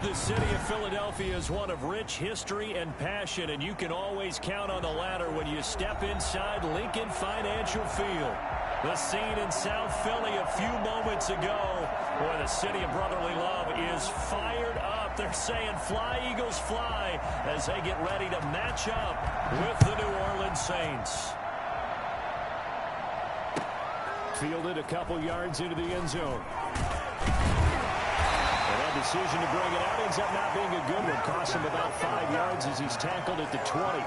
The city of Philadelphia is one of rich history and passion, and you can always count on the latter when you step inside Lincoln Financial Field. The scene in South Philly a few moments ago, where the city of brotherly love is fired up. They're saying, "Fly, Eagles, fly," as they get ready to match up with the New Orleans Saints. Fielded a couple yards into the end zone. And that decision to bring it out ends up not being a good one. Costs him about 5 yards as he's tackled at the 20.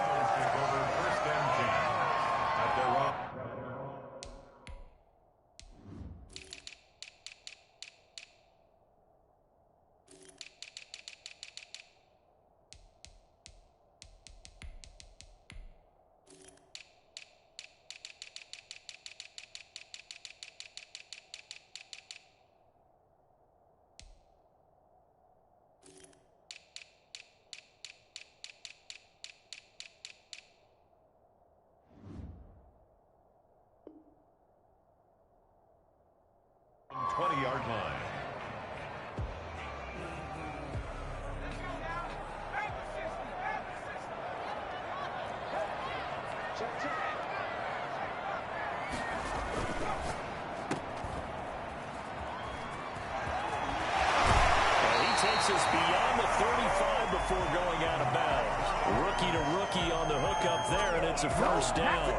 Takes us beyond the 35 before going out of bounds. Rookie to rookie on the hook up there, and it's a first down.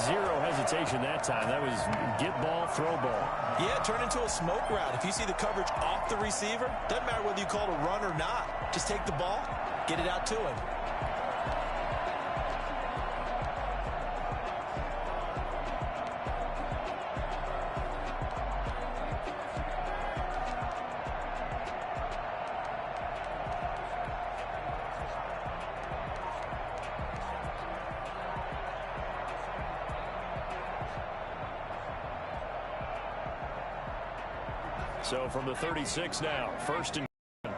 Zero hesitation that time. That was get ball, throw ball. Yeah, turn into a smoke route. If you see the coverage off the receiver, doesn't matter whether you call it a run or not. Just take the ball, get it out to him. So from the 36 now, first and 10.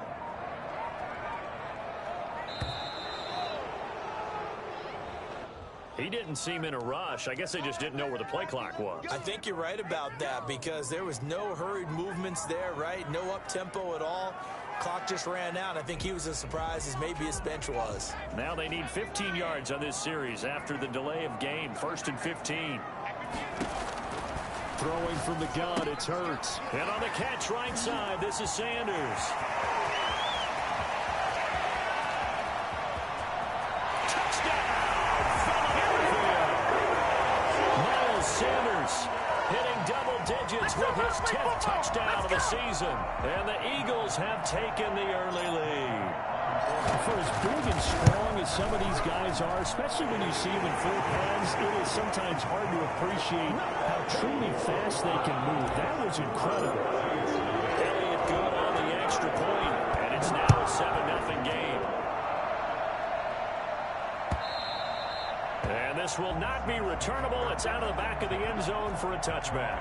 He didn't seem in a rush. I guess they just didn't know where the play clock was. I think you're right about that because there was no hurried movements there, right? No up-tempo at all. Clock just ran out. I think he was as surprised as maybe his bench was. Now they need 15 yards on this series after the delay of game. First and 15. Throwing from the gun, it's Hurts. And on the catch right side, this is Sanders. Touchdown, Philadelphia! Miles Sanders hitting double digits with his 10th touchdown of the season. And the Eagles have taken the early lead. For as big and strong as some of these guys are, especially when you see them in full pads, it is sometimes hard to appreciate how truly fast they can move. That was incredible. Elliott good on the extra point, and it's now a 7-0 game. And this will not be returnable. It's out of the back of the end zone for a touchback.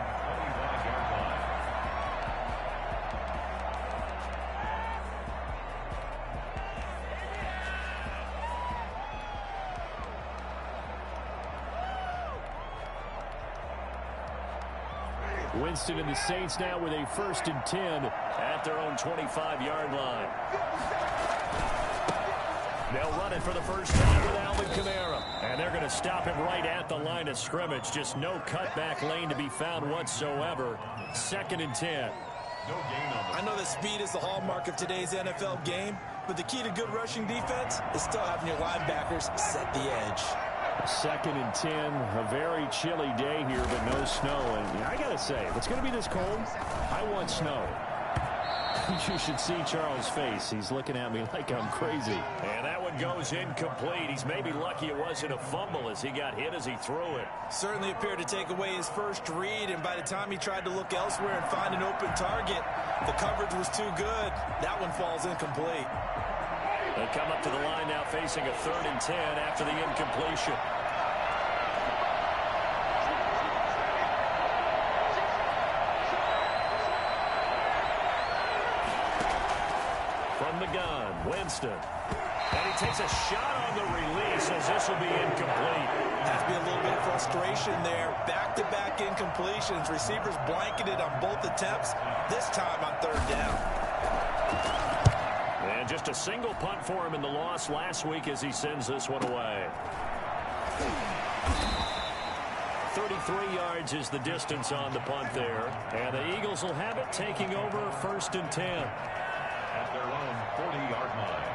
Winston and the Saints now with a first and 10 at their own 25-yard line. They'll run it for the first time with Alvin Kamara. And they're going to stop him right at the line of scrimmage. Just no cutback lane to be found whatsoever. Second and 10. I know that speed is the hallmark of today's NFL game, but the key to good rushing defense is still having your linebackers set the edge. Second and 10, a very chilly day here, but no snow. And I got to say, if it's going to be this cold, I want snow. You should see Charles' face. He's looking at me like I'm crazy. And that one goes incomplete. He's maybe lucky it wasn't a fumble as he got hit as he threw it. Certainly appeared to take away his first read, and by the time he tried to look elsewhere and find an open target, the coverage was too good. That one falls incomplete. They come up to the line now facing a 3rd and 10 after the incompletion. From the gun, Winston. And he takes a shot on the release as this will be incomplete. Has to be a little bit of frustration there. Back-to-back incompletions. Receivers blanketed on both attempts, this time on 3rd down. And just a single punt for him in the loss last week as he sends this one away. 33 yards is the distance on the punt there. And the Eagles will have it, taking over 1st and 10. At their own 40-yard line.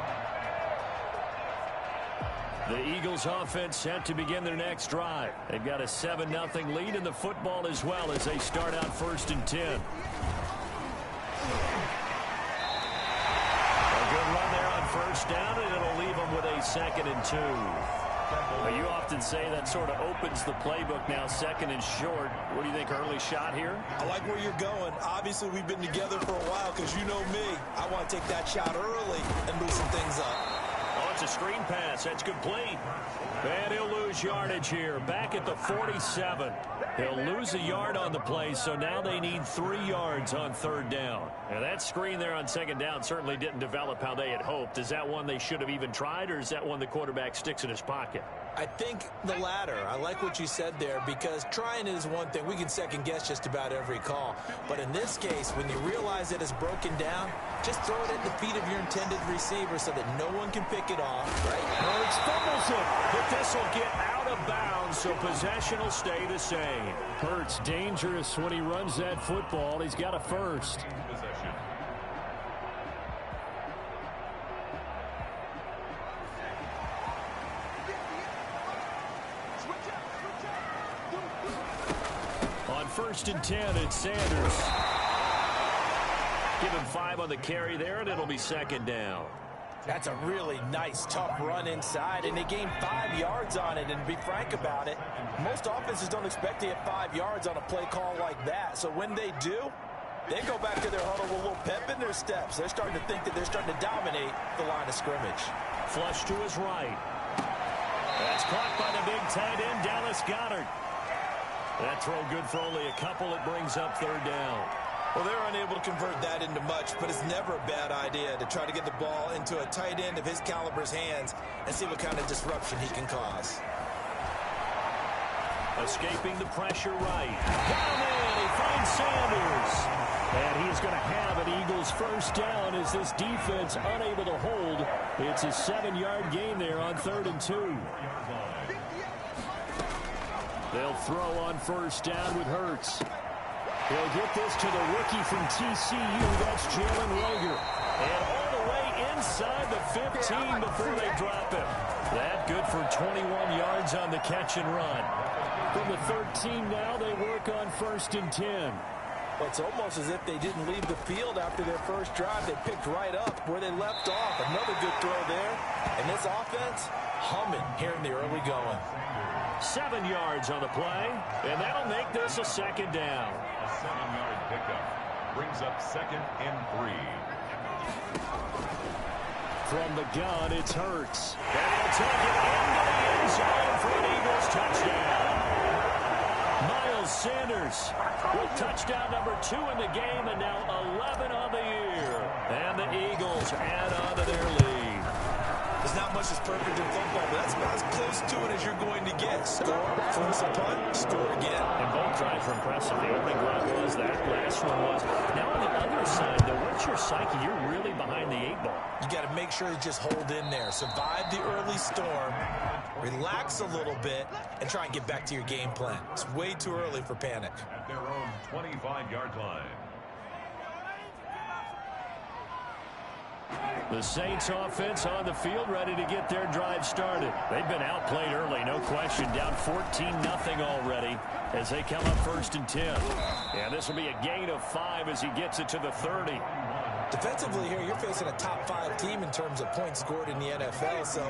The Eagles offense set to begin their next drive. They've got a 7-0 lead in the football as well as they start out 1st and 10. First down, and it'll leave them with a 2nd and 2. Now, you often say that sort of opens the playbook now, 2nd and short. What do you think, early shot here? I like where you're going. Obviously, we've been together for a while because you know me. I want to take that shot early and loosen things up. Oh, it's a screen pass. That's complete. And he'll lose yardage here. Back at the 47. He'll lose a yard on the play, so now they need 3 yards on 3rd down. Now, that screen there on 2nd down certainly didn't develop how they had hoped. Is that one they should have even tried, or is that one the quarterback sticks in his pocket? I think the latter. I like what you said there because trying it is one thing. We can second guess just about every call. But in this case, when you realize it is broken down, just throw it at the feet of your intended receiver so that no one can pick it off. Right? Hurts fumbles it, but this will get out of bounds, so possession will stay the same. Hurts dangerous when he runs that football. He's got a first. Possession. On 1st and 10, it's Sanders. Give him 5 on the carry there, and it'll be 2nd down. That's a really nice, tough run inside, and they gained 5 yards on it. And to be frank about it, most offenses don't expect to get 5 yards on a play call like that. So when they do, they go back to their huddle with a little pep in their steps. They're starting to think that they're starting to dominate the line of scrimmage. Flush to his right. That's caught by the big tight end, Dallas Goedert. That throw good for only a couple. It brings up 3rd down. Well, they're unable to convert that into much, but it's never a bad idea to try to get the ball into a tight end of his caliber's hands and see what kind of disruption he can cause. Escaping the pressure right. Down in, he finds Sanders. And he's going to have an Eagles 1st down as this defense unable to hold. It's a 7-yard gain there on 3rd and 2. They'll throw on 1st down with Hurts. He'll get this to the rookie from TCU. That's Jalen Reagor. And all the way inside the 15 before they drop him. That good for 21 yards on the catch and run. From the 13 now, they work on 1st and 10. Well, it's almost as if they didn't leave the field after their first drive. They picked right up where they left off. Another good throw there. And this offense, humming here in the early going. 7 yards on the play, and that'll make this a 2nd down. A 7-yard pickup brings up 2nd and 3. From the gun, it's Hurts. And he'll take it into the end zone for an Eagles touchdown. Miles Sanders with touchdown number 2 in the game, and now 11 on the year. And the Eagles add on to their lead. There's not much that's perfect in football, but that's about as close to it as you're going to get. Score, force a punt, score again. And both drives were impressive. The opening drive was, that last one was. Now on the other side, though, what's your psyche? You're really behind the 8 ball. You got to make sure to just hold in there. Survive the early storm, relax a little bit, and try and get back to your game plan. It's way too early for panic. At their own 25-yard line. The Saints offense on the field ready to get their drive started. They've been outplayed early, no question. Down 14-0 already as they come up 1st and 10. Yeah, this will be a gain of 5 as he gets it to the 30. Defensively here, you're facing a top 5 team in terms of points scored in the NFL. So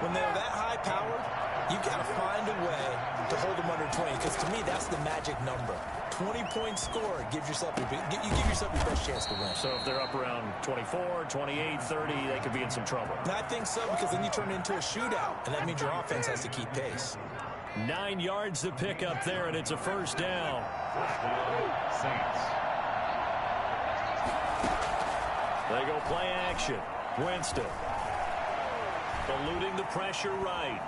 when they're that high-powered, you've got to find a way to hold them under 20. Because to me, that's the magic number. 20 points scored gives yourself you give yourself your best chance to win. So if they're up around 24, 28, 30, they could be in some trouble. And I think so, because then you turn it into a shootout, and that means your offense has to keep pace. 9 yards to pick up there, and it's a 1st down. Saints. They go play action. Winston eluding the pressure right.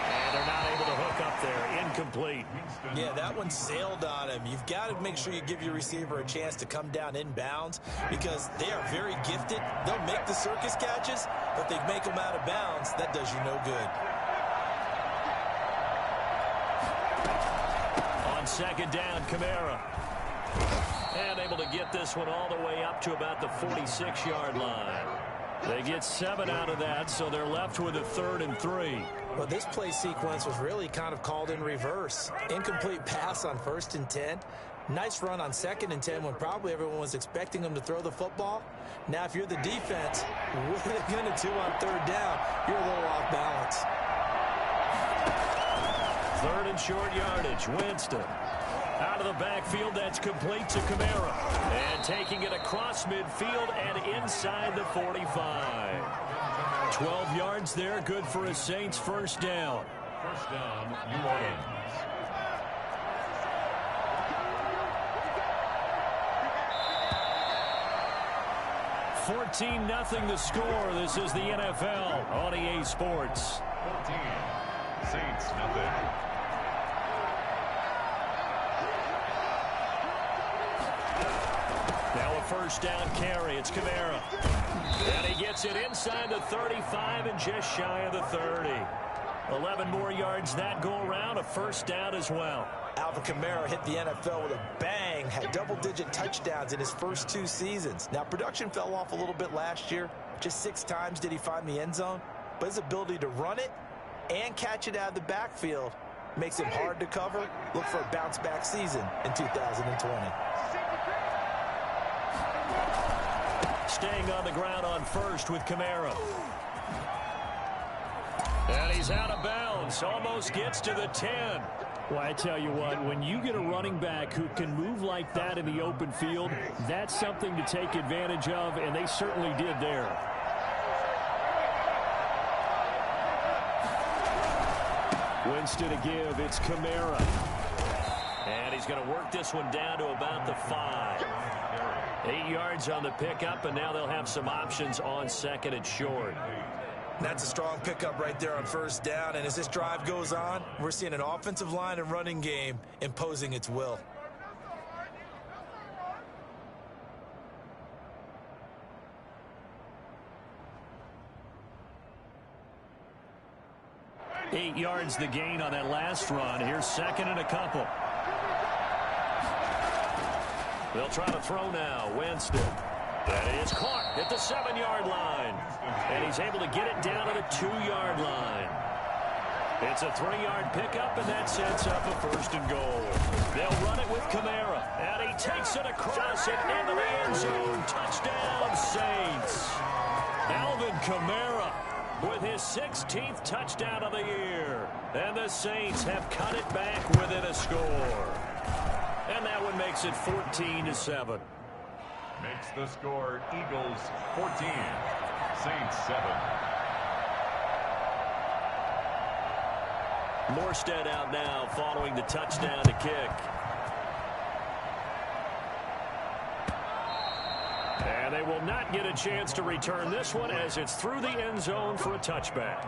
And they're not able to hook up there. Incomplete. Yeah, that one sailed on him. You've got to make sure you give your receiver a chance to come down inbounds because they are very gifted. They'll make the circus catches, but if they make them out of bounds, that does you no good. On second down, Kamara. And able to get this one all the way up to about the 46-yard line. They get 7 out of that, so they're left with a 3rd and 3. Well, this play sequence was really kind of called in reverse. Incomplete pass on 1st and 10. Nice run on 2nd and 10 when probably everyone was expecting them to throw the football. Now, if you're the defense, what are they going to do on 3rd down? You're a little off balance. 3rd and short yardage. Winston. Out of the backfield, that's complete to Kamara. And taking it across midfield and inside the 45. 12 yards there, good for a Saints first down. First down, New Orleans. $14-0 the score. This is the NFL on EA Sports. 14. Saints, nothing. Now a first down carry. It's Kamara. And he gets it inside the 35 and just shy of the 30. 11 more yards that go around. A first down as well. Alvin Kamara hit the NFL with a bang, had double-digit touchdowns in his first 2 seasons. Now, production fell off a little bit last year. Just 6 times did he find the end zone. But his ability to run it and catch it out of the backfield makes him hard to cover. Look for a bounce-back season in 2020. Staying on the ground on first with Kamara. And he's out of bounds. Almost gets to the 10. Well, I tell you what, when you get a running back who can move like that in the open field, that's something to take advantage of, and they certainly did there. Winston to give. It's Kamara. And he's going to work this one down to about the 5. 8 yards on the pickup, and now they'll have some options on 2nd and short. That's a strong pickup right there on first down, and as this drive goes on, we're seeing an offensive line and running game imposing its will. Eight yards the gain on that last run. Here's 2nd and a couple. They'll try to throw now. Winston. That is caught at the 7-yard line. And he's able to get it down to the 2-yard line. It's a 3-yard pickup, and that sets up a 1st and goal. They'll run it with Kamara. And he takes it across and into the end zone. Touchdown, Saints. Alvin Kamara with his 16th touchdown of the year. And the Saints have cut it back within a score. And that one makes it 14-7. Makes the score Eagles 14, Saints 7. Morstead out now following the touchdown to kick. And they will not get a chance to return this one as it's through the end zone for a touchback.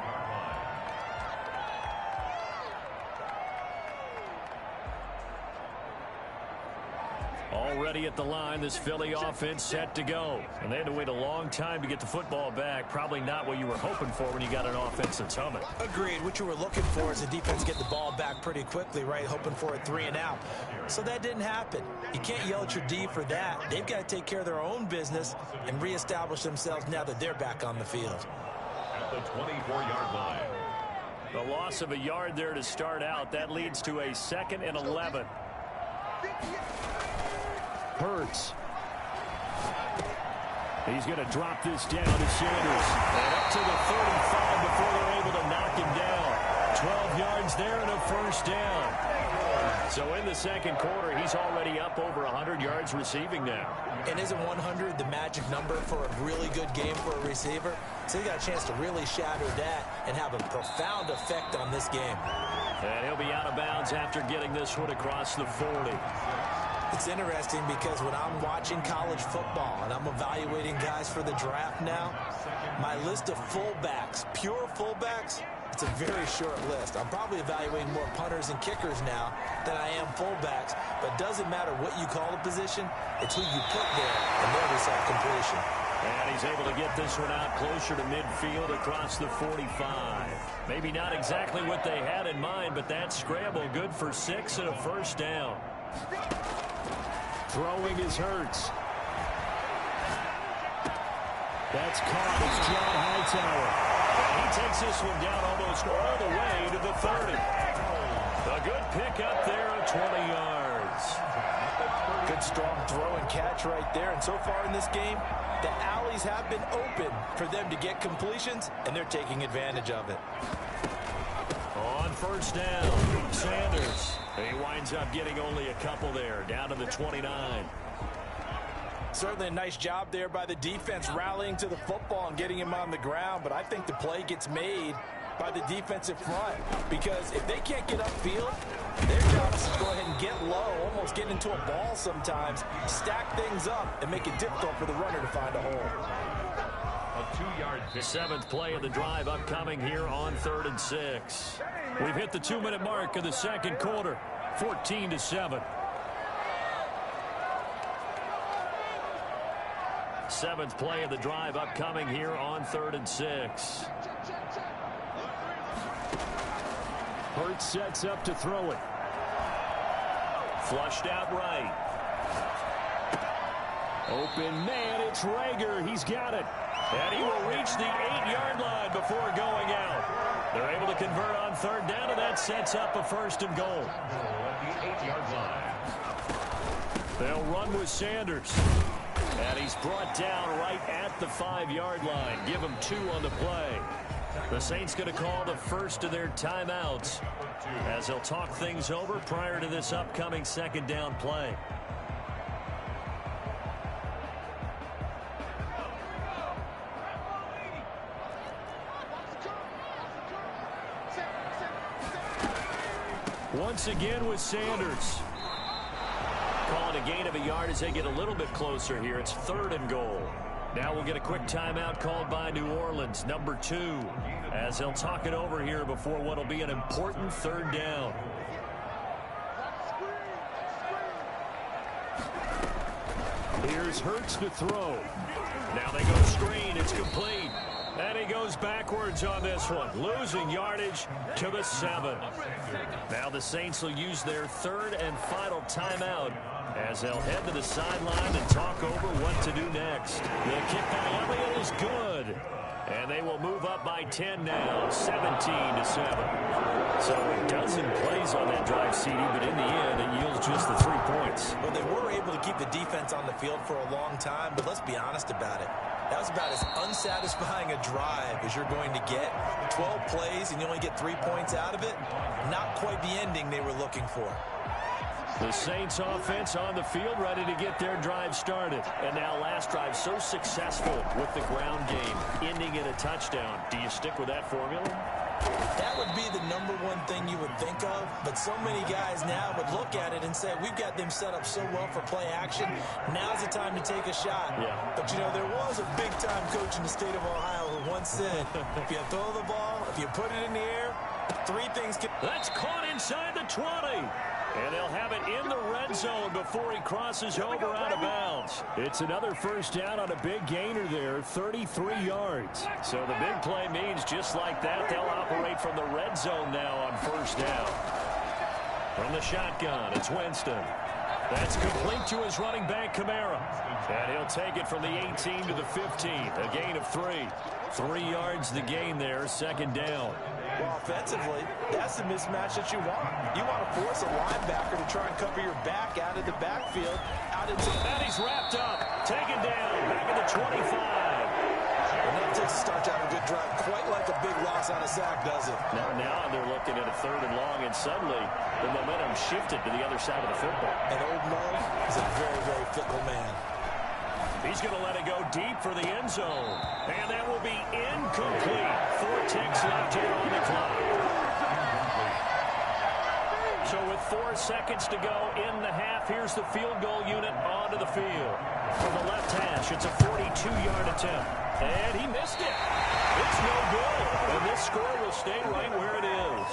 Already at the line, this Philly offense set to go. And they had to wait a long time to get the football back. Probably not what you were hoping for when you got an offense that's humming. Agreed. What you were looking for is the defense get the ball back pretty quickly, right? Hoping for a 3 and out. So that didn't happen. You can't yell at your D for that. They've got to take care of their own business and reestablish themselves now that they're back on the field. At the 24-yard line. The loss of a yard there to start out. That leads to a 2nd and 11. Hurts. He's going to drop this down to Sanders. And up to the 35 before they're able to knock him down. 12 yards there and a first down. So in the second quarter, he's already up over 100 yards receiving now. And isn't 100 the magic number for a really good game for a receiver? So he got a chance to really shatter that and have a profound effect on this game. And he'll be out of bounds after getting this one across the 40. It's interesting because when I'm watching college football and I'm evaluating guys for the draft now, my list of fullbacks, pure fullbacks, It's a very short list. I'm probably evaluating more punters and kickers now than I am fullbacks, but it doesn't matter what you call a position, it's who you put there, and there we saw completion. And he's able to get this one out closer to midfield across the 45. Maybe not exactly what they had in mind, but that scramble good for 6 and a first down. Throwing is Hurts. That's caught as John Hightower. He takes this one down almost all the way to the 30. A good pick up there at 20 yards. Good strong throw and catch right there. And so far in this game, the alleys have been open for them to get completions, and they're taking advantage of it. On first down, Sanders. He winds up getting only a couple there, down to the 29. Certainly a nice job there by the defense rallying to the football and getting him on the ground, but I think the play gets made by the defensive front, because if they can't get upfield, their job is to go ahead and get low, almost get into a ball sometimes, stack things up, and make it difficult for the runner to find a hole. A 2-yard pick. 7th play of the drive upcoming here on 3rd and 6. We've hit the 2-minute mark of the second quarter, 14-7. 7th play of the drive upcoming here on 3rd and 6. Hurts sets up to throw it. Flushed out right. Open man, it's Rager. He's got it. And he will reach the 8-yard line before going out. They're able to convert on 3rd down, and that sets up a 1st and goal. At the 8-yard line. They'll run with Sanders. And he's brought down right at the 5-yard line. Give him 2 on the play. The Saints going to call the first of their timeouts as they'll talk things over prior to this upcoming 2nd down play. Once again with Sanders. Calling a gain of a yard as they get a little bit closer here. It's 3rd and goal. Now we'll get a quick timeout called by New Orleans, number 2, as they'll talk it over here before what will be an important 3rd down. Here's Hurts to throw. Now they go screen. It's complete. And he goes backwards on this one, losing yardage to the 7. Now the Saints will use their 3rd and final timeout as they'll head to the sideline and talk over what to do next. The kick by Elliott is good. And they will move up by 10 now, 17-7. So a dozen plays on that drive, CD, but in the end, it yields just the 3 points. Well, they were able to keep the defense on the field for a long time, but let's be honest about it. That was about as unsatisfying a drive as you're going to get. 12 plays and you only get 3 points out of it. Not quite the ending they were looking for. The Saints offense on the field ready to get their drive started. And now last drive so successful with the ground game, ending in a touchdown. Do you stick with that formula? That would be the #1 thing you would think of, but so many guys now would look at it and say, we've got them set up so well for play action, now's the time to take a shot. Yeah. But, you know, there was a big-time coach in the state of Ohio who once said, if you throw the ball, if you put it in the air, 3 things can... That's caught inside the 20. And they'll have it in the red zone before he crosses over out of bounds. It's another first down on a big gainer there, 33 yards. So the big play means just like that, they'll operate from the red zone now on first down. From the shotgun, it's Winston. That's complete to his running back, Kamara. And he'll take it from the 18 to the 15, a gain of 3. 3 yards the gain there, 2nd down. Well, offensively, that's the mismatch that you want. You want to force a linebacker to try and cover your back out of the backfield, out into... And he's wrapped up, taken down, back at the 25. And that takes a start to have a good drive, quite like a big loss on a sack, does it? Now they're looking at a 3rd and long, and suddenly the momentum shifted to the other side of the football. And Old Mo is a very, very fickle man. He's going to let it go deep for the end zone. And that will be incomplete. 4 ticks left here on the clock. So with 4 seconds to go in the half, here's the field goal unit onto the field. From the left hash, it's a 42-yard attempt. And he missed it. It's no good. And this score will stay right where it is.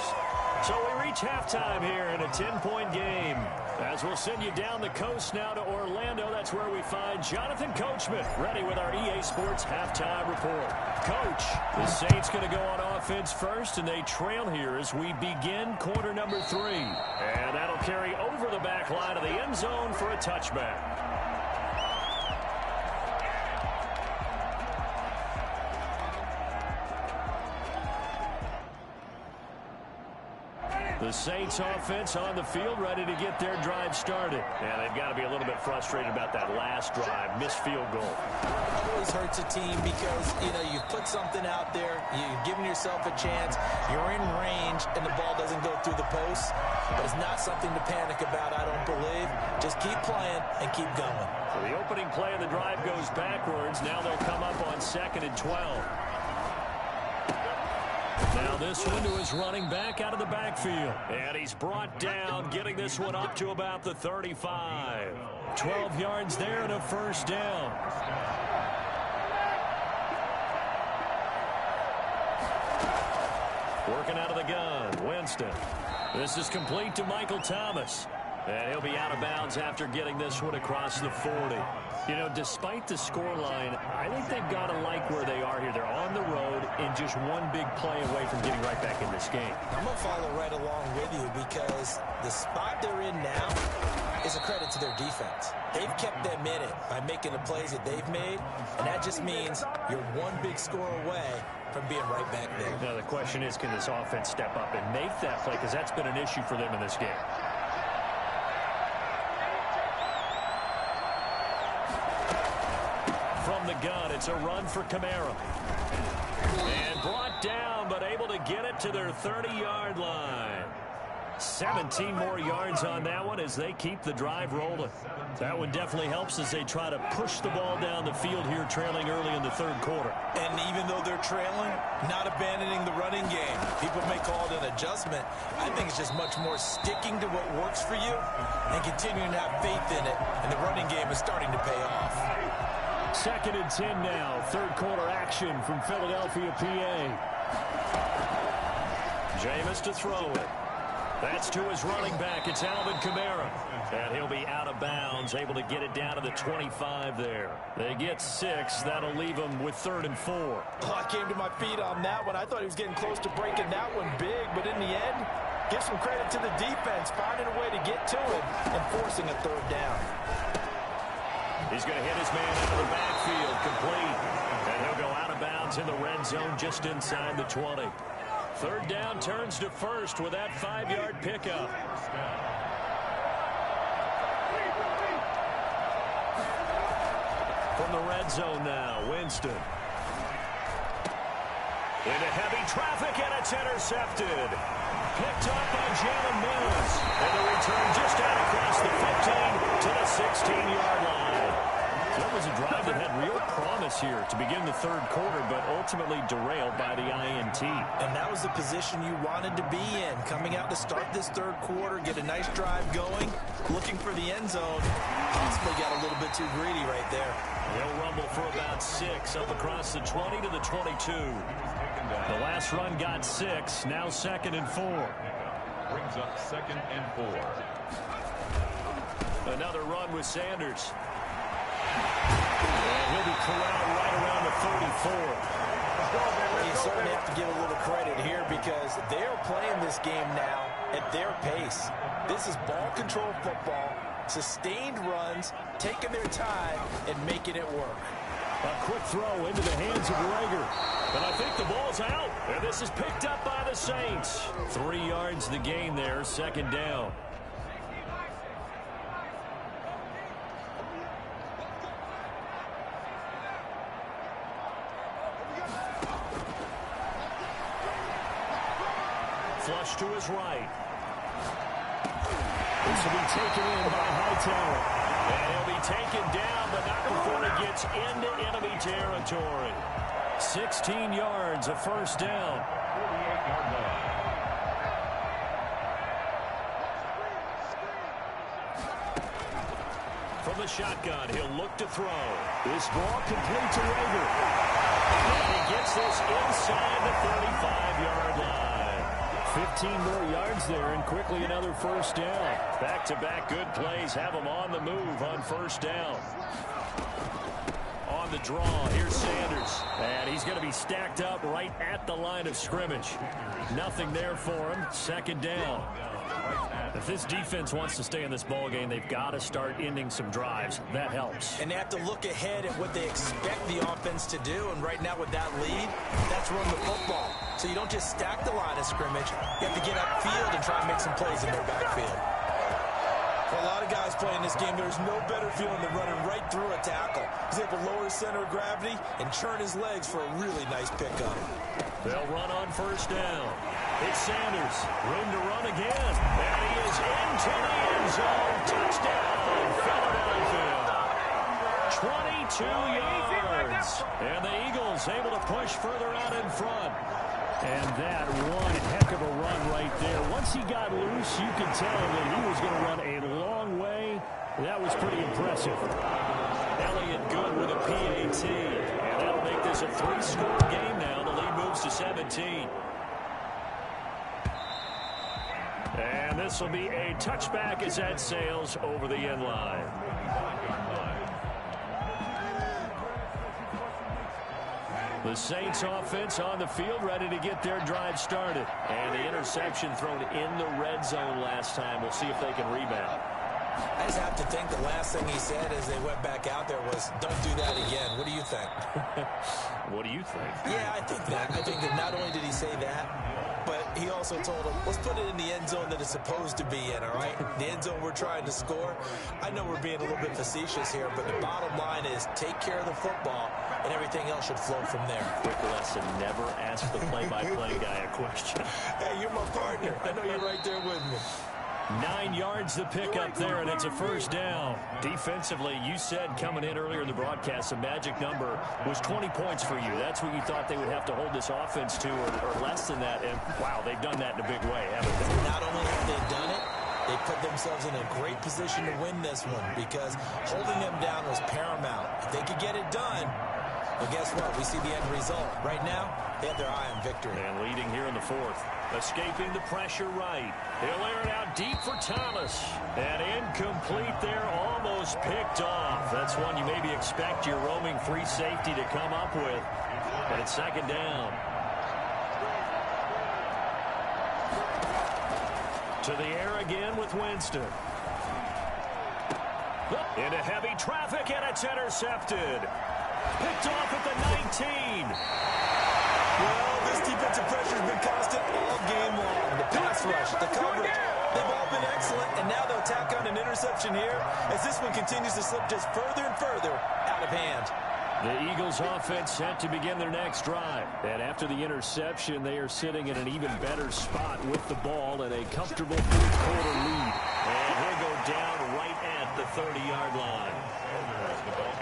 So we reach halftime here in a 10-point game. As we'll send you down the coast now to Orlando, that's where we find Jonathan Coachman, ready with our EA Sports halftime report. Coach, the Saints going to go on offense first, and they trail here as we begin quarter number 3. And that'll carry over the back line of the end zone for a touchback. The Saints offense on the field, ready to get their drive started. And they've got to be a little bit frustrated about that last drive, missed field goal. It always hurts a team because, you put something out there, you're giving yourself a chance, you're in range, and the ball doesn't go through the post. But it's not something to panic about, I don't believe. Just keep playing and keep going. So the opening play of the drive goes backwards. Now they'll come up on 2nd and 12. Now this one to his running back out of the backfield. And he's brought down, getting this one up to about the 35. 12 yards there and a first down. Working out of the gun, Winston. This is complete to Michael Thomas. And he'll be out of bounds after getting this one across the 40. Despite the scoreline, I think they've got to like where they are here. They're on the road and just one big play away from getting right back in this game. I'm going to follow right along with you because the spot they're in now is a credit to their defense. They've kept them in it by making the plays that they've made, and that just means you're one big score away from being right back there. Now the question is, can this offense step up and make that play? Because that's been an issue for them in this game. From the gun, it's a run for Kamara. And brought down, but able to get it to their 30-yard line. 17 more yards on that one as they keep the drive rolling. That one definitely helps as they try to push the ball down the field here, trailing early in the third quarter. And even though they're trailing, not abandoning the running game. People may call it an adjustment. I think it's just much more sticking to what works for you and continuing to have faith in it. And the running game is starting to pay off. 2nd and 10 now. Third quarter action from Philadelphia, PA. Jameis to throw it. That's to his running back. It's Alvin Kamara. And he'll be out of bounds, able to get it down to the 25 there. They get 6. That'll leave them with 3rd and 4. Oh, I came to my feet on that one. I thought he was getting close to breaking that one big, but in the end, give some credit to the defense, finding a way to get to it and forcing a 3rd down. He's going to hit his man into the backfield, complete. And he'll go out of bounds in the red zone just inside the 20. 3rd down turns to 1st with that 5-yard pickup. From the red zone now, Winston. Into heavy traffic, and it's intercepted. Picked up by Jalen Mills. And the return just out across the 15 to the 16-yard line. That was a drive that had real promise here to begin the third quarter, but ultimately derailed by the INT. And that was the position you wanted to be in, coming out to start this third quarter, get a nice drive going, looking for the end zone. Possibly got a little bit too greedy right there. They'll rumble for about 6 up across the 20 to the 22. The last run got 6, now 2nd and 4. Brings up 2nd and 4. Another run with Sanders. And he'll be corralled right around the 34. You certainly have to give a little credit here because they're playing this game now at their pace. This is ball control football, sustained runs, taking their time and making it work. A quick throw into the hands of Rager. And I think the ball's out. And this is picked up by the Saints. 3 yards the gain there, 2nd down. Flush to his right. This will be taken in by Hightower. And he'll be taken down, but not before he gets into enemy territory. 16 yards, a first down. 48-yard line. from the shotgun. He'll look to throw. This ball complete to Rager. And he gets this inside the 35-yard line. 15 more yards there, and quickly another first down. Back-to-back good plays have him on the move on first down. On the draw, here's Sanders. And he's going to be stacked up right at the line of scrimmage. Nothing there for him. Second down. If this defense wants to stay in this ballgame, they've got to start ending some drives. That helps. And they have to look ahead at what they expect the offense to do. And right now with that lead, that's run the football. So you don't just stack the line of scrimmage. You have to get upfield and try and make some plays in their backfield. For a lot of guys playing this game, there's no better feeling than running right through a tackle. He's able to lower his center of gravity and churn his legs for a really nice pickup. They'll run on first down. It's Sanders. Room to run again. And he is into the end zone. Touchdown, Philadelphia. 22 yards. And the Eagles able to push further out in front. And that one heck of a run right there. Once he got loose, you could tell that he was going to run a long way. That was pretty impressive. Elliott good with a PAT. And that'll make this a 3-score game now. The lead moves to 17. And this will be a touchback as that sails over the end line. The Saints offense on the field ready to get their drive started. And the interception thrown in the red zone last time. We'll see if they can rebound. I just have to think the last thing he said as they went back out there was, don't do that again. What do you think? What do you think? Yeah, I think that. I think that not only did he say that, but he also told him, let's put it in the end zone that it's supposed to be in, all right? The end zone we're trying to score. I know we're being a little bit facetious here, but the bottom line is take care of the football, and everything else should flow from there. Quick lesson, never ask the play-by-play guy a question. Hey, you're my partner. I know you're right there with me. 9 yards the pickup there, and it's a first down. Defensively, you said coming in earlier in the broadcast, the magic number was 20 points for you. That's what you thought they would have to hold this offense to, or less than that. And, wow, they've done that in a big way, haven't they? Not only have they done it, they put themselves in a great position to win this one because holding them down was paramount. If they could get it done, well, guess what? We see the end result. Right now, they have their eye on victory. And leading here in the fourth. Escaping the pressure right. He'll air it out deep for Thomas. And incomplete there, almost picked off. That's one you maybe expect your roaming free safety to come up with. But it's second down. To the air again with Winston. Into heavy traffic, and it's intercepted. Picked off at the 19. Well, this defensive pressure has been constant all game long. The pass rush, the coverage, they've all been excellent, and now they'll tack on an interception here as this one continues to slip just further and further out of hand. The Eagles offense set to begin their next drive. And after the interception, they are sitting in an even better spot with the ball and a comfortable fourth-quarter lead. And he'll go down right at the 30-yard line.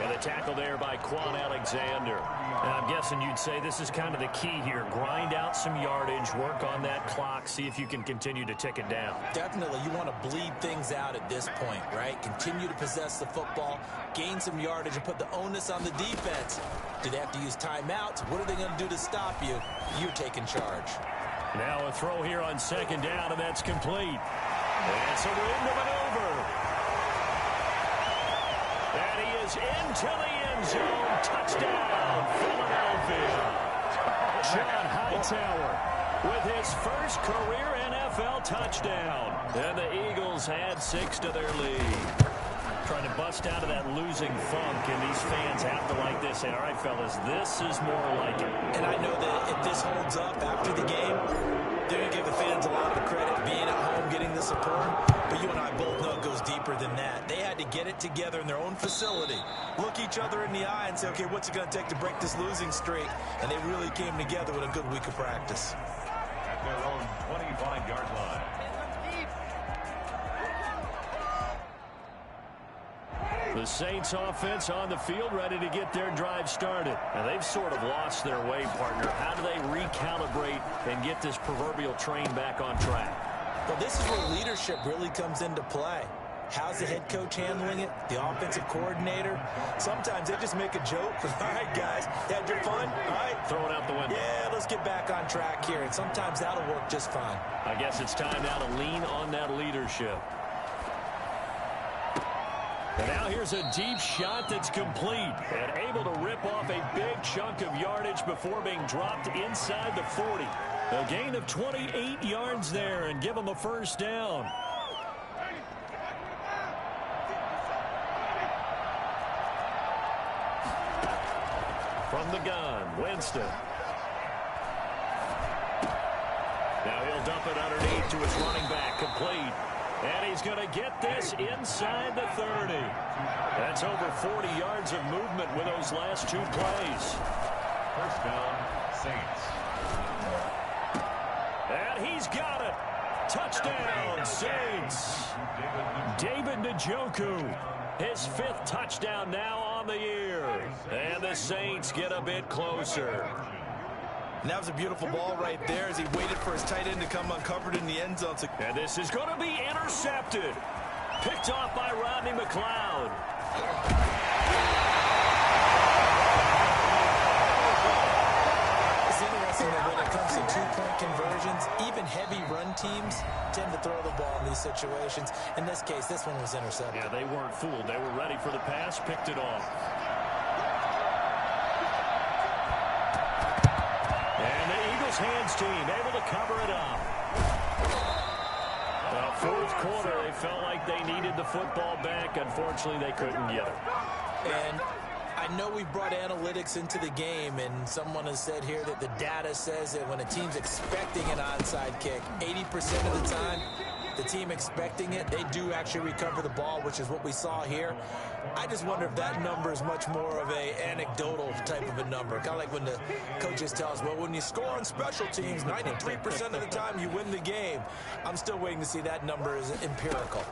And the tackle there by Quan Alexander. And I'm guessing you'd say this is kind of the key here. Grind out some yardage, work on that clock, see if you can continue to tick it down. Definitely. You want to bleed things out at this point, right? Continue to possess the football, gain some yardage, and put the onus on the defense. Do they have to use timeouts? What are they going to do to stop you? You're taking charge. Now a throw here on second down, and that's complete. And it's a window maneuver. And he is into the end zone. Touchdown, Philadelphia. John Hightower with his first career NFL touchdown. And the Eagles add 6 to their lead. Trying to bust out of that losing funk, and these fans have to like this. Say, all right, fellas, this is more like it. And I know that if this holds up after the game, they're going to give the fans a lot of credit, being at home, getting the support. But you and I both know it goes deeper than that. They had to get it together in their own facility, look each other in the eye and say, okay, what's it going to take to break this losing streak? And they really came together with a good week of practice. At their own 25-yard line. The Saints offense on the field ready to get their drive started. And they've sort of lost their way, partner. How do they recalibrate and get this proverbial train back on track? Well, this is where leadership really comes into play. How's the head coach handling it? The offensive coordinator? Sometimes they just make a joke. All right, guys, had your fun? All right. Throw it out the window. Yeah, let's get back on track here, and sometimes that'll work just fine. I guess it's time now to lean on that leadership. And now here's a deep shot that's complete and able to rip off a big chunk of yardage before being dropped inside the 40. A gain of 28 yards there and give them a first down. From the gun, Winston. Now he'll dump it underneath to his running back, complete. And he's going to get this inside the 30. That's over 40 yards of movement with those last two plays. First down, Saints. And he's got it. Touchdown, Saints. David Njoku, his 5th touchdown now on the year. And the Saints get a bit closer. And that was a beautiful ball right there as he waited for his tight end to come uncovered in the end zone. And this is going to be intercepted. Picked off by Rodney McLeod. It's interesting that when it comes to two-point conversions, even heavy run teams tend to throw the ball in these situations. In this case, this one was intercepted. Yeah, they weren't fooled. They were ready for the pass, picked it off. And the Eagles hands team able to cover it up. Well, fourth quarter, they felt like they needed the football back. Unfortunately, they couldn't get it. And I know we've brought analytics into the game, and someone has said here that the data says that when a team's expecting an onside kick, 80% of the time, the team expecting it, they do actually recover the ball, which is what we saw here. I just wonder if that number is much more of a anecdotal type of a number. Kind of like when the coaches tell us, well, when you score on special teams, 93% of the time you win the game. I'm still waiting to see that number is empirical.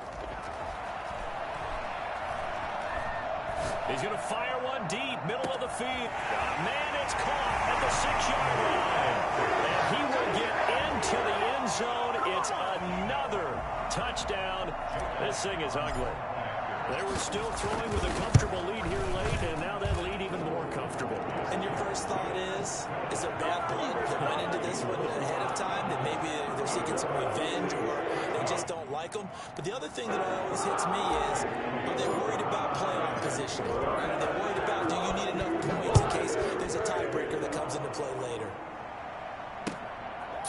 He's going to fire one deep, middle of the field. Man, it's caught at the 6-yard line. And he will get into the end zone. It's another touchdown. This thing is ugly. They were still throwing with a comfortable lead here late, and now that lead even more comfortable. And your first thought is there bad blood that went into this one ahead of time, that maybe they're seeking some revenge or they just don't like them? But the other thing that always hits me is, are they worried about playoff positioning? Right? Are they worried about, do you need enough points in case there's a tiebreaker that comes into play later?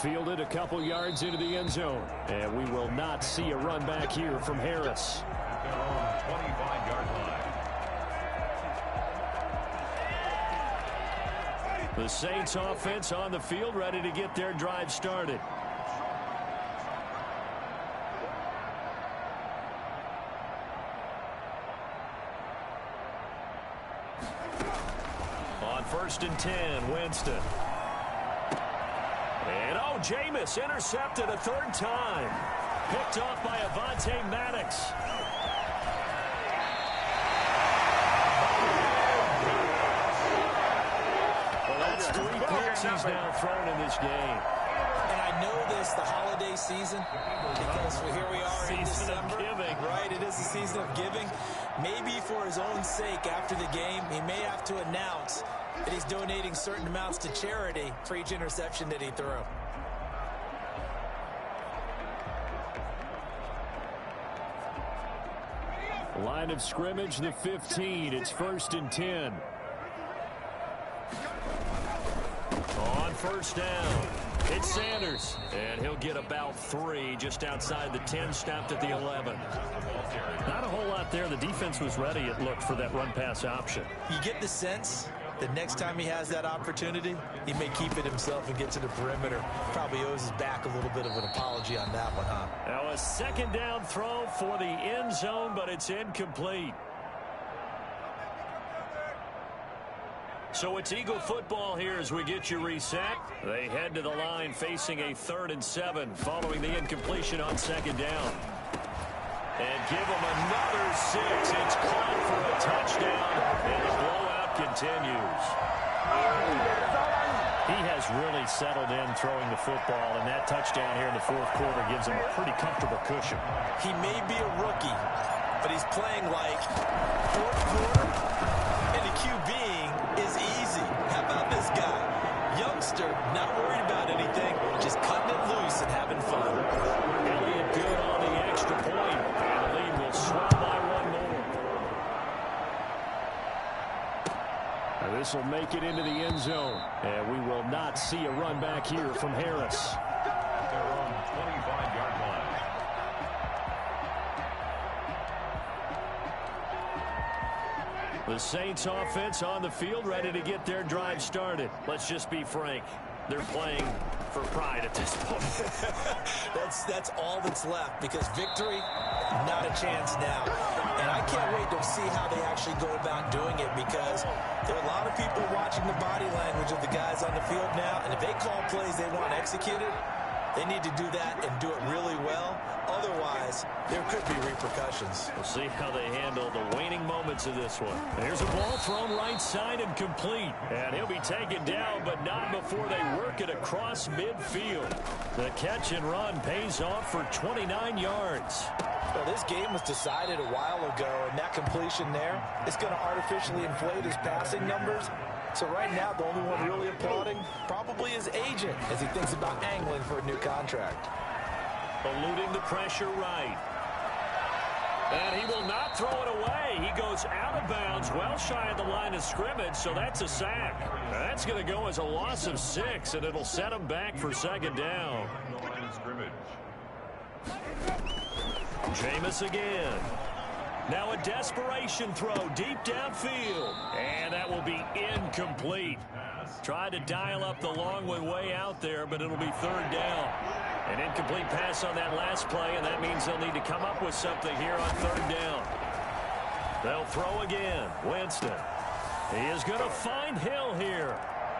Fielded a couple yards into the end zone, and we will not see a run back here from Harris. 25-yard line. The Saints offense on the field, ready to get their drive started. On 1st and 10, Winston. And Jameis intercepted a 3rd time. Picked off by Avonte Maddox. Well, that's 3 picks he's now thrown in this game. And I know this, the holiday season, because here we are in December. Season of giving. Right, it is the season of giving. Maybe for his own sake after the game, he may have to announce that he's donating certain amounts to charity for each interception that he threw. Line of scrimmage, the 15. It's 1st and 10. On 1st down, it's Sanders. And he'll get about 3 just outside the 10, stopped at the 11. Not a whole lot there. The defense was ready, it looked, for that run-pass option. You get the sense that next time he has that opportunity, he may keep it himself and get to the perimeter. Probably owes his back a little bit of an apology on that one, huh? Now a 2nd down throw for the end zone, but it's incomplete. So it's Eagle football here as we get you reset. They head to the line facing a 3rd and 7 following the incompletion on 2nd down. And give them another 6. It's caught for a touchdown, and the blowout continues. He has really settled in throwing the football, and that touchdown here in the 4th quarter gives him a pretty comfortable cushion. He may be a rookie, but he's playing like fourth quarter, and the QBing is easy. How about this guy? Youngster, not worried about anything, just cutting it loose and having fun. Elliott good on the extra point, and the lead will swell by one more. Now this will make it into the end zone, and we will not see a run back here from Harris. Their own 25-yard line. The Saints offense on the field, ready to get their drive started. Let's just be frank. They're playing for pride at this point. That's all that's left, because victory, not a chance now. And I can't wait to see how they actually go about doing it, because there are a lot of people watching the body language of the guys on the field now, and if they call plays they want executed, they need to do that and do it really well. Otherwise, there could be repercussions. We'll see how they handle the waning moments of this one. There's a ball thrown right side and complete. And he'll be taken down, but not before they work it across midfield. The catch and run pays off for 29 yards. Well, this game was decided a while ago, and that completion there is going to artificially inflate his passing numbers. So right now, the only one really applauding probably his agent as he thinks about angling for a new contract. Eluding the pressure right. And he will not throw it away. He goes out of bounds, well shy of the line of scrimmage, so that's a sack. That's going to go as a loss of 6, and it'll set him back for second down. Jameis again. Now a desperation throw deep downfield. And that will be incomplete. Tried to dial up the long one way out there, but it'll be third down. An incomplete pass on that last play, and that means they'll need to come up with something here on third down. They'll throw again. Winston. He is going to find Hill here.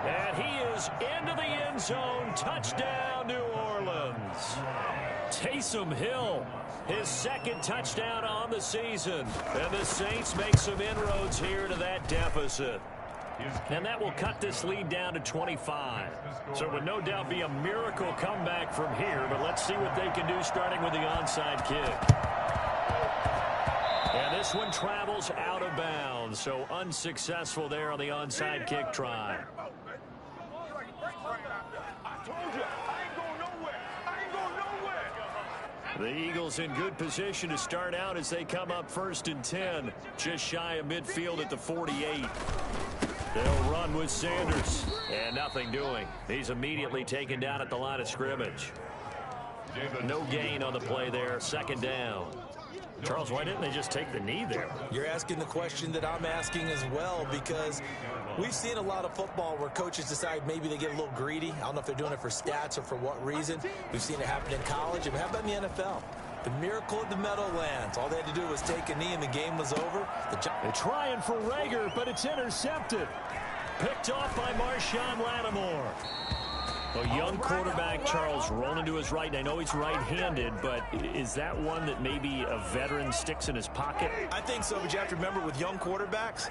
And he is into the end zone. Touchdown, New Orleans. Taysom Hill, his second touchdown on the season. And the Saints make some inroads here to that deficit. And that will cut this lead down to 25. So it would no doubt be a miracle comeback from here, but let's see what they can do starting with the onside kick. And this one travels out of bounds, so unsuccessful there on the onside kick try. The Eagles in good position to start out as they come up 1st and 10, just shy of midfield at the 48. They'll run with Sanders, and nothing doing. He's immediately taken down at the line of scrimmage. No gain on the play there, second down. Charles, why didn't they just take the knee there? You're asking the question that I'm asking as well, because we've seen a lot of football where coaches decide maybe they get a little greedy. I don't know if they're doing it for stats or for what reason. We've seen it happen in college, and how about in the NFL? The miracle of the Meadowlands. All they had to do was take a knee and the game was over. They're trying for Rager, but it's intercepted. Picked off by Marshawn Lattimore. A young quarterback, Charles, rolling to his right. And I know he's right-handed, but is that one that maybe a veteran sticks in his pocket? I think so, but you have to remember with young quarterbacks,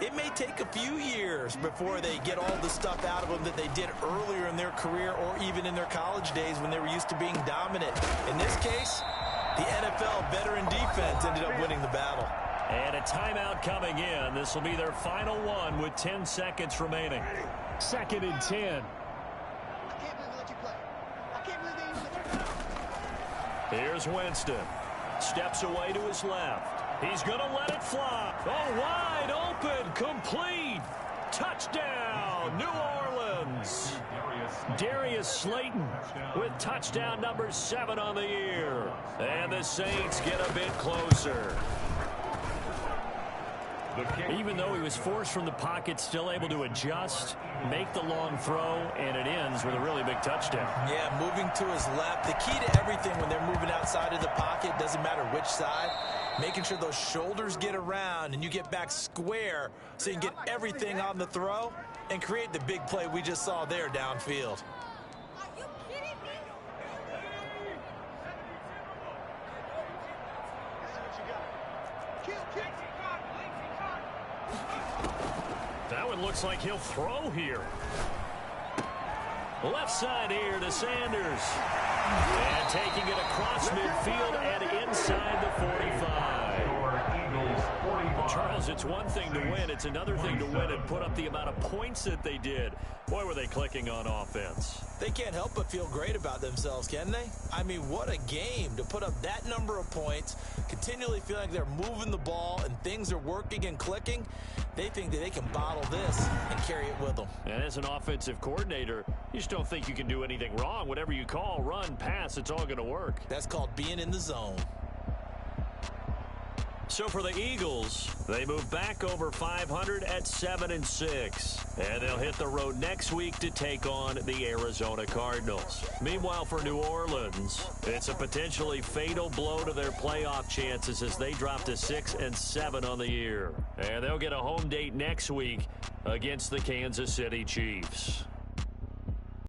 it may take a few years before they get all the stuff out of them that they did earlier in their career or even in their college days when they were used to being dominant. In this case, the NFL veteran defense ended up winning the battle. And a timeout coming in. This will be their final one with 10 seconds remaining. 2nd and 10. Here's Winston. Steps away to his left. He's going to let it fly. Oh, wide open. Complete. Touchdown, New Orleans. Darius Slayton with touchdown number 7 on the year. And the Saints get a bit closer. Even though he was forced from the pocket, still able to adjust, make the long throw, and it ends with a really big touchdown. Yeah, moving to his left. The key to everything when they're moving outside of the pocket, doesn't matter which side, making sure those shoulders get around and you get back square so you can get everything on the throw and create the big play we just saw there downfield. That one looks like he'll throw here. Left side here to Sanders. And taking it across midfield and inside the 45. Charles, it's one thing to win. It's another thing to win and put up the amount of points that they did. Boy, were they clicking on offense. They can't help but feel great about themselves, can they? I mean, what a game to put up that number of points, continually feeling like they're moving the ball and things are working and clicking. They think that they can bottle this and carry it with them. And as an offensive coordinator, you just don't think you can do anything wrong. Whatever you call, run, pass, it's all going to work. That's called being in the zone. So for the Eagles, they move back over 500 at 7-6. And they'll hit the road next week to take on the Arizona Cardinals. Meanwhile, for New Orleans, it's a potentially fatal blow to their playoff chances as they drop to 6-7 on the year. And they'll get a home date next week against the Kansas City Chiefs.